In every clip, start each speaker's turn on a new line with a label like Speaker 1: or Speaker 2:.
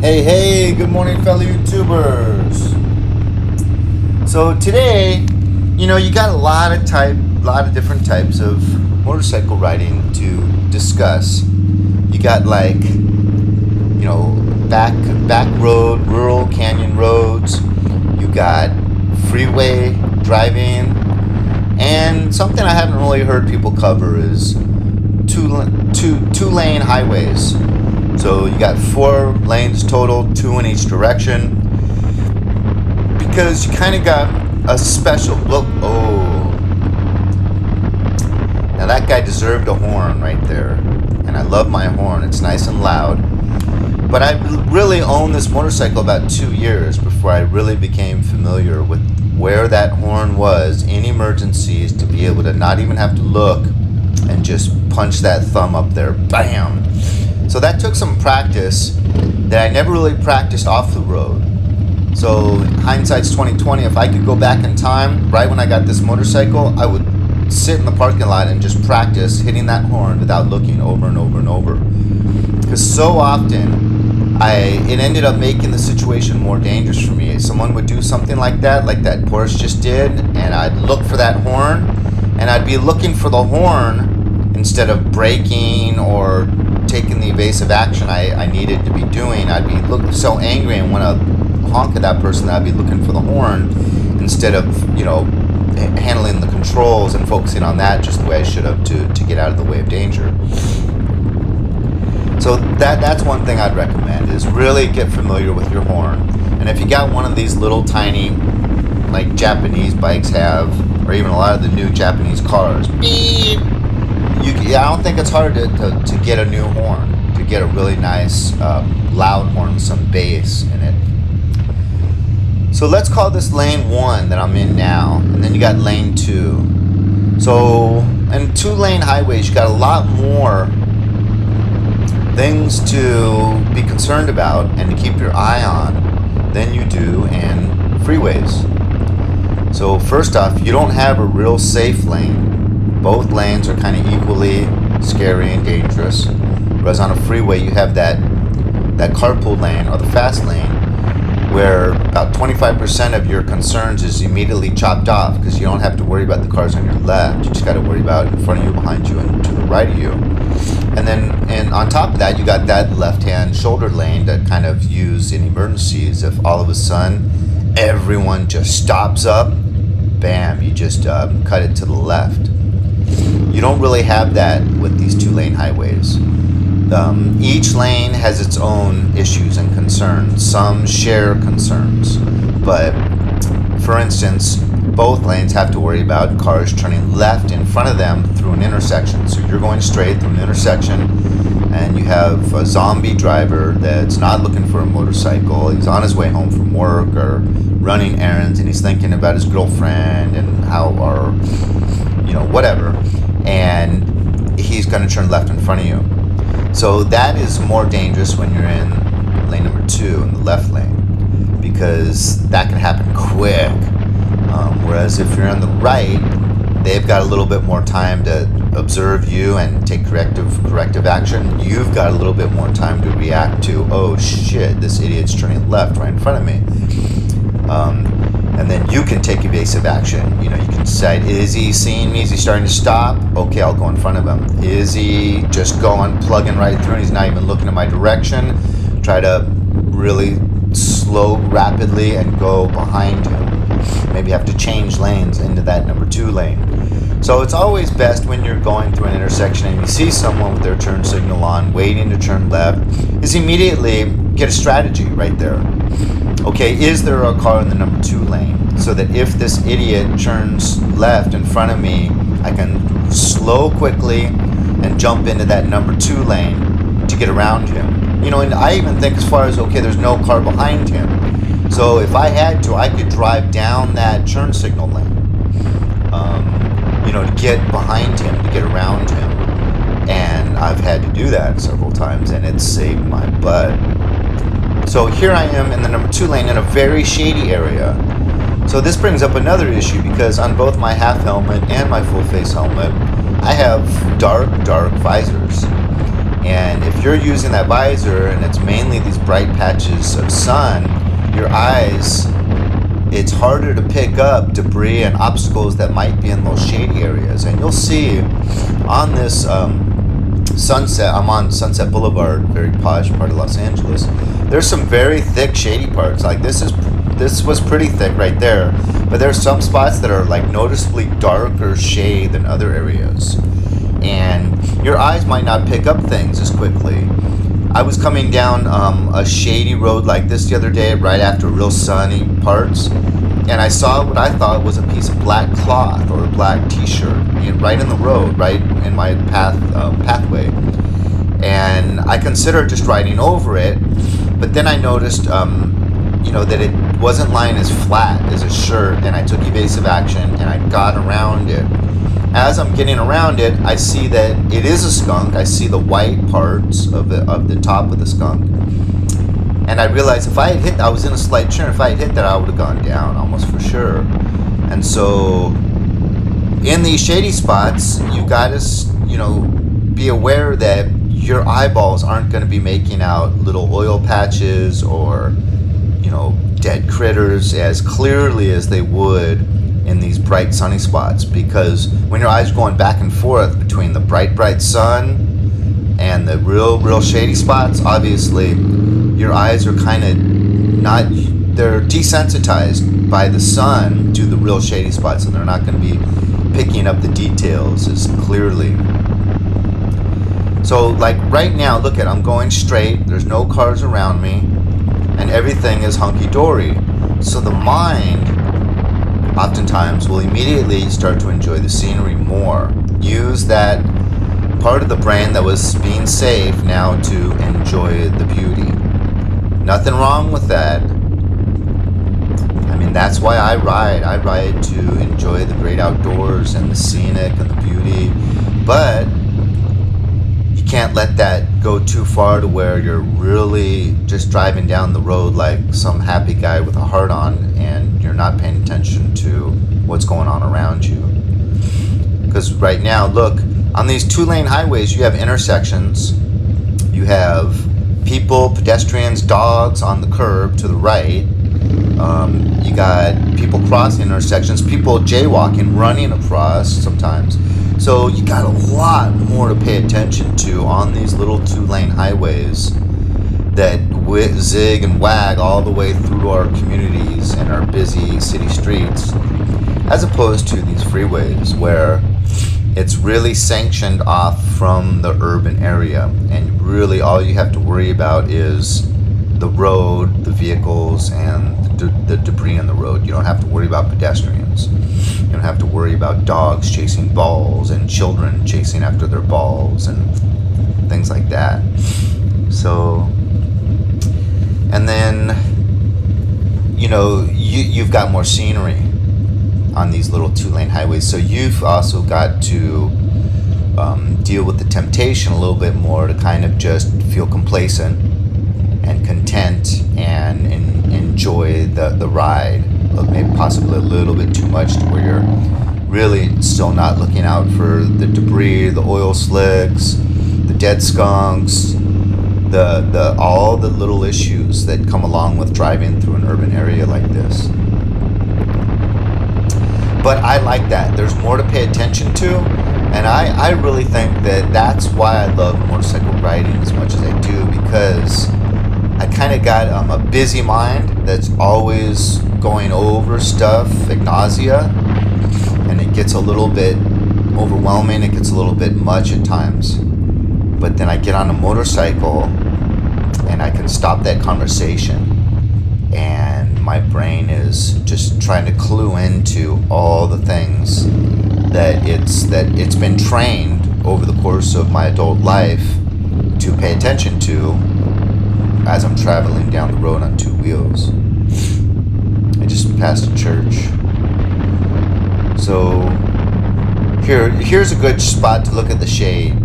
Speaker 1: Hey, good morning, fellow YouTubers. So today, you got a lot of different types of motorcycle riding to discuss. You got like, back road, rural canyon roads. You got freeway driving, and something I haven't really heard people cover is two-lane highways. So you got 4 lanes total, 2 in each direction, because you kind of got a special look. Oh, now that guy deserved a horn right there, and I love my horn. It's nice and loud. But I really owned this motorcycle about 2 years before I really became familiar with where that horn was in emergencies, to be able to not even have to look and just punch that thumb up there, bam. So that took some practice that I never really practiced off the road. So hindsight's 2020. If I could go back in time, right when I got this motorcycle, I would sit in the parking lot and just practice hitting that horn without looking over and over and over. Because so often, it ended up making the situation more dangerous for me. Someone would do something like that Porsche just did, and I'd look for that horn, and I'd be looking for the horn instead of braking or taking the evasive action I needed to be doing. I'd be so angry and want to honk at that person that I'd be looking for the horn instead of, handling the controls and focusing on that just the way I should have to get out of the way of danger. So that's one thing I'd recommend, is really get familiar with your horn. And if you got one of these little tiny, like Japanese bikes have, or even a lot of the new Japanese cars, beep, I don't think it's hard to get a new horn, to get a really nice loud horn with some bass in it. So let's call this lane 1 that I'm in now, and then you got lane 2. So in 2-lane highways, you got a lot more things to be concerned about and to keep your eye on than you do in freeways. So first off, you don't have a real safe lane. Both lanes are kind of equally scary and dangerous. Whereas on a freeway, you have that carpool lane, or the fast lane, where about 25% of your concerns is immediately chopped off, because you don't have to worry about the cars on your left. You just got to worry about in front of you, behind you, and to the right of you. And on top of that, you got that left-hand shoulder lane that kind of use in emergencies. If all of a sudden everyone just stops up, bam, you just cut it to the left. You don't really have that with these 2-lane highways. Each lane has its own issues and concerns. Some share concerns, but for instance, both lanes have to worry about cars turning left in front of them through an intersection. So you're going straight through an intersection, and you have a zombie driver that's not looking for a motorcycle. He's on his way home from work or running errands, and he's thinking about his girlfriend and whatever, and he's going to turn left in front of you. So that is more dangerous when you're in lane number 2, in the left lane, because that can happen quick. Whereas if you're on the right, they've got a little bit more time to observe you and take corrective action. You've got a little bit more time to react to, oh shit, this idiot's turning left right in front of me. And then you can take evasive action. You can decide, is he seeing me? Is he starting to stop? Okay, I'll go in front of him. Is he just plugging right through and he's not even looking in my direction? Try to really slow rapidly and go behind him. Maybe have to change lanes into that number 2 lane. So it's always best when you're going through an intersection and you see someone with their turn signal on, waiting to turn left, is immediately get a strategy right there. Okay, is there a car in the number 2 lane, so that if this idiot turns left in front of me, I can slow quickly and jump into that number 2 lane to get around him. And I even think as far as, okay, there's no car behind him. So if I had to, I could drive down that turn signal lane, to get behind him, to get around him. And I've had to do that several times, and it saved my butt. So here I am in the number 2 lane in a very shady area. So this brings up another issue, because on both my half helmet and my full face helmet, I have dark visors. And if you're using that visor and it's mainly these bright patches of sun, your eyes, it's harder to pick up debris and obstacles that might be in those shady areas. And you'll see on this Sunset, I'm on Sunset Boulevard, very posh part of Los Angeles. There's some very thick shady parts. Like this was pretty thick right there, but there's some spots that are like noticeably darker shade than other areas, and your eyes might not pick up things as quickly. I was coming down a shady road like this the other day, right after real sunny parts, and I saw what I thought was a piece of black cloth or a black t-shirt right in the road, right in my pathway. And I considered just riding over it, but then I noticed that it wasn't lying as flat as a shirt, and I took evasive action and I got around it. As I'm getting around it, I see that it is a skunk. I see the white parts of the top of the skunk. And I realized if I had hit, I was in a slight turn, if I had hit that, I would have gone down almost for sure. And so in these shady spots, you gotta, be aware that your eyeballs aren't going to be making out little oil patches or, dead critters as clearly as they would in these bright sunny spots, because when your eyes are going back and forth between the bright sun and the real shady spots, obviously your eyes are kind of not, they're desensitized by the sun to the real shady spots, and they're not going to be picking up the details as clearly. So like right now, look I'm going straight, there's no cars around me, and everything is hunky-dory. So the mind oftentimes will immediately start to enjoy the scenery more. Use that part of the brain that was being safe now to enjoy the beauty. Nothing wrong with that. I mean, that's why I ride. I ride to enjoy the great outdoors and the scenic and the beauty. But you can't let that go too far to where you're really just driving down the road like some happy guy with a heart on, and you're not paying attention to what's going on around you. Because right now, look, on these 2-lane highways, you have intersections. You have people, pedestrians, dogs on the curb to the right. You got people crossing intersections, people jaywalking, running across sometimes. So you got a lot more to pay attention to on these little 2-lane highways that zig and wag all the way through our communities and our busy city streets, as opposed to these freeways where it's really sanctioned off from the urban area, and really all you have to worry about is the road, the vehicles, and the debris in the road. You don't have to worry about pedestrians. You don't have to worry about dogs chasing balls and children chasing after their balls and things like that. So, and then, you've got more scenery on these little 2-lane highways. So you've also got to deal with the temptation a little bit more to kind of just feel complacent and content and enjoy the ride, maybe possibly a little bit too much to where you're really still not looking out for the debris, the oil slicks, the dead skunks, all the little issues that come along with driving through an urban area like this. But I like that. There's more to pay attention to, and I really think that that's why I love motorcycle riding as much as I do, because I kind of got a busy mind that's always going over stuff ad nausea, and it gets a little bit overwhelming, it gets a little bit much at times. But then I get on a motorcycle and I can stop that conversation, and my brain is just trying to clue into all the things that it's been trained over the course of my adult life to pay attention to as I'm traveling down the road on 2 wheels. I just passed a church. So here's a good spot to look at the shade.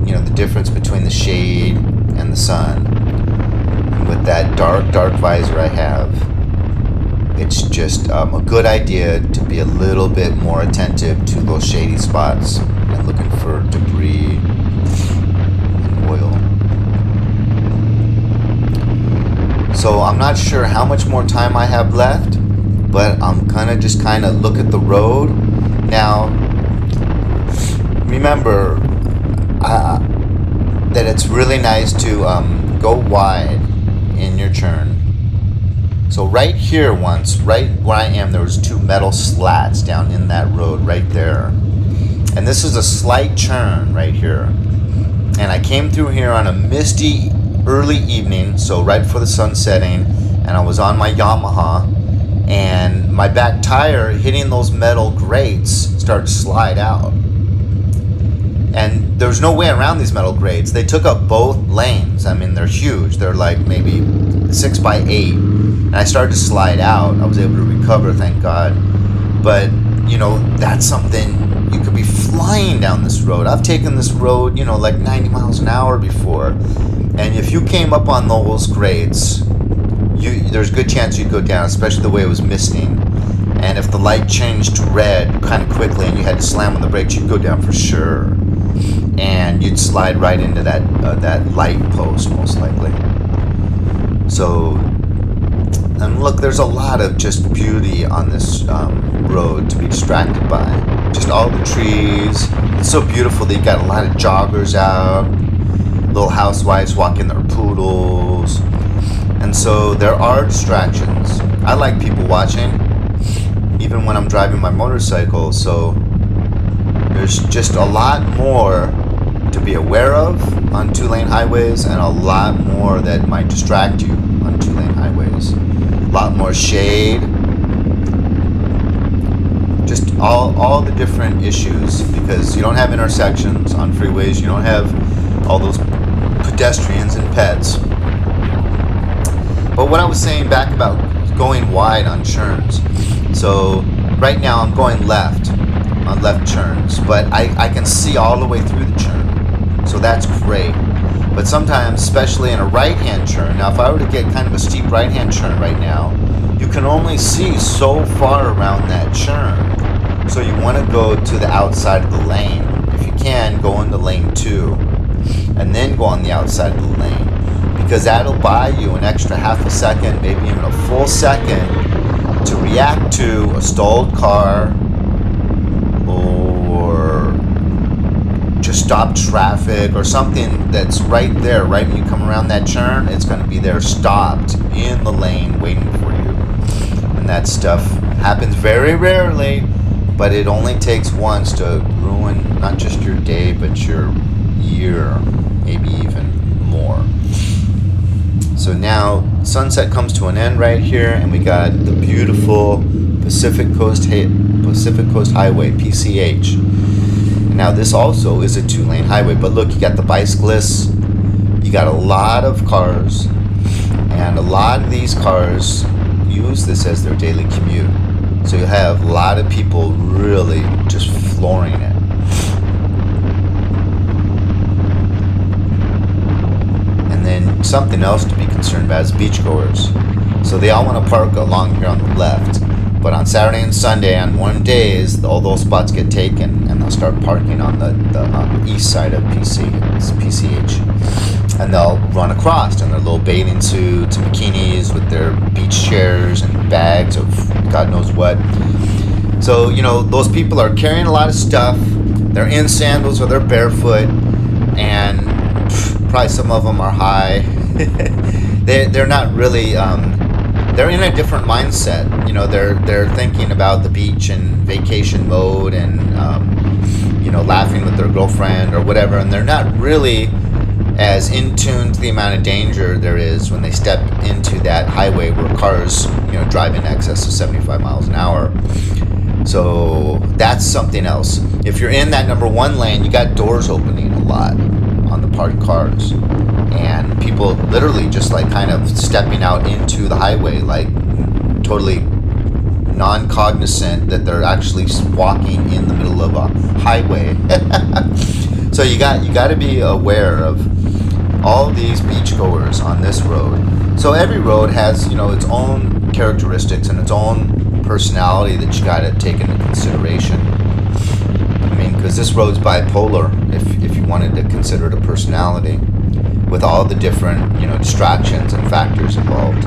Speaker 1: The difference between the shade and the sun. And with that dark visor I have, it's just a good idea to be a little bit more attentive to those shady spots and looking for debris and oil. not sure how much more time I have left, but I'm gonna just kind of look at the road. Now, remember that it's really nice to go wide in your turn. So right here once, right where I am, there was 2 metal slats down in that road right there. And this is a slight turn right here. And I came through here on a misty early evening, so right before the sun setting, and I was on my Yamaha, and my back tire hitting those metal grates started to slide out. And there's no way around these metal grates. They took up both lanes. I mean, they're huge. They're like maybe 6 by 8. And I started to slide out. I was able to recover, thank God. But, you know, that's something, you could be flying down this road. I've taken this road, you know, like 90 miles an hour before. And if you came up on those grates, there's a good chance you'd go down, especially the way it was misting. And if the light changed to red kind of quickly and you had to slam on the brakes, you'd go down for sure. And you'd slide right into that light post, most likely. So, and look, there's a lot of just beauty on this road to be distracted by. Just all the trees. It's so beautiful that you got a lot of joggers out, little housewives walking their poodles. And so there are distractions. I like people watching, even when I'm driving my motorcycle. So there's just a lot more to be aware of on 2-lane highways, and a lot more that might distract you on 2-lane highways. A lot more shade. Just all the different issues, because you don't have intersections on freeways. You don't have all those pedestrians and pets. But what I was saying back about going wide on turns. So right now I'm going left on left turns, but I can see all the way through the turn. So that's great. But sometimes, especially in a right-hand turn, now if I were to get kind of a steep right-hand turn right now, you can only see so far around that turn. So you want to go to the outside of the lane. If you can, go into lane 2 and then go on the outside of the lane, because that'll buy you an extra half a second, maybe even a full second, to react to a stalled car, or just stop traffic, or something that's right there, right when you come around that turn. It's going to be there stopped in the lane waiting for you. And that stuff happens very rarely, but it only takes once to ruin not just your day, but your year, maybe even more. So now sunset comes to an end right here, and we got the beautiful Pacific Coast Highway, PCH. Now this also is a 2-lane highway, but look, you got the bicyclists, you got a lot of cars, and a lot of these cars use this as their daily commute. So you have a lot of people really just flooring it. And then something else to be concerned about is beachgoers. So they all want to park along here on the left. But on Saturday and Sunday, on warm days, all those spots get taken, and they'll start parking on the east side of PCH. And they'll run across in their little bathing suits and bikinis with their beach chairs and bags of God knows what. So, you know, those people are carrying a lot of stuff. They're in sandals or they're barefoot, and probably some of them are high. They're not really... they're in a different mindset. You know, they're thinking about the beach and vacation mode, and you know, laughing with their girlfriend or whatever, and they're not really as in tune to the amount of danger there is when they step into that highway where cars, you know, drive in excess of 75 miles an hour. So that's something else. If you're in that number 1 lane, you got doors opening a lot on the parked cars, and people literally just like kind of stepping out into the highway, like totally non-cognizant that they're actually walking in the middle of a highway. So you got to be aware of all these beachgoers on this road. So every road has, you know, its own characteristics and its own personality that you got to take into consideration. I mean, because this road's bipolar, if you wanted to consider it a personality. with all the different, distractions and factors involved.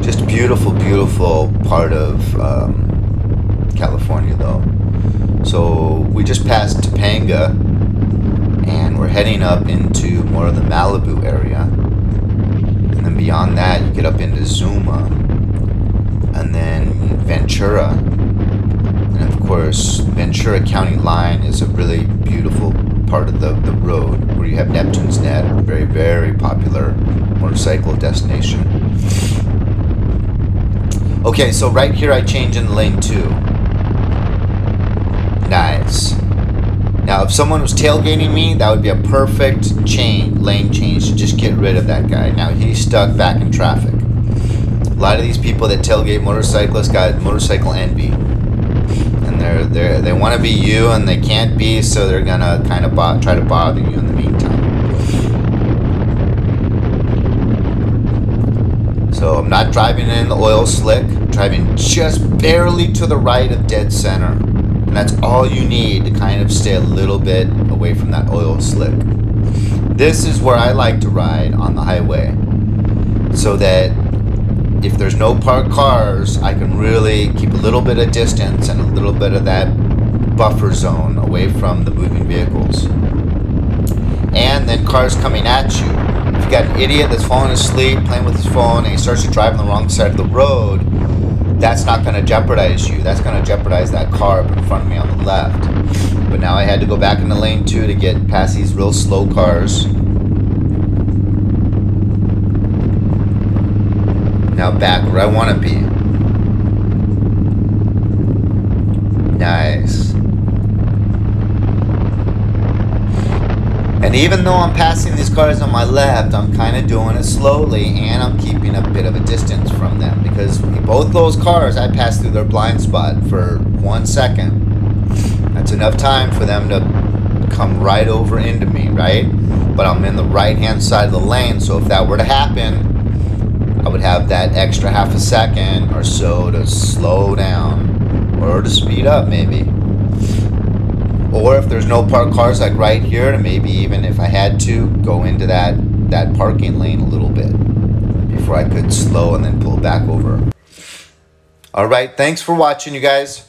Speaker 1: Just beautiful, beautiful part of California, though. So we just passed Topanga, and we're heading up into more of the Malibu area. And then beyond that, you get up into Zuma, and then Ventura. And of course, Ventura County line is a really beautiful part of the road where you have Neptune's Net, a very, very popular motorcycle destination. Okay, so right here I change in lane 2. Nice. Now, if someone was tailgating me, that would be a perfect lane change to just get rid of that guy. Now, he's stuck back in traffic. A lot of these people that tailgate motorcyclists got motorcycle envy. And they want to be you, and they can't be, so they're going to kind of try to bother you in the meantime. So I'm not driving in the oil slick, I'm driving just barely to the right of dead center. And that's all you need to kind of stay a little bit away from that oil slick. This is where I like to ride on the highway, so that if there's no parked cars, I can really keep a little bit of distance and a little bit of that buffer zone away from the moving vehicles. And then cars coming at you. If you got an idiot that's falling asleep, playing with his phone, and he starts to drive on the wrong side of the road, that's not going to jeopardize you. That's going to jeopardize that car up in front of me on the left. But now I had to go back into lane 2 to get past these real slow cars. Now back where I want to be. Nice. And even though I'm passing these cars on my left, I'm kind of doing it slowly, and I'm keeping a bit of a distance from them, because both those cars, I passed through their blind spot for 1 second. That's enough time for them to come right over into me, right? But I'm in the right-hand side of the lane, so if that were to happen, I would have that extra half a second or so to slow down, or to speed up maybe. Or if there's no parked cars, like right here, to maybe even if I had to, go into that parking lane a little bit before I could slow and then pull back over. Alright, thanks for watching, you guys.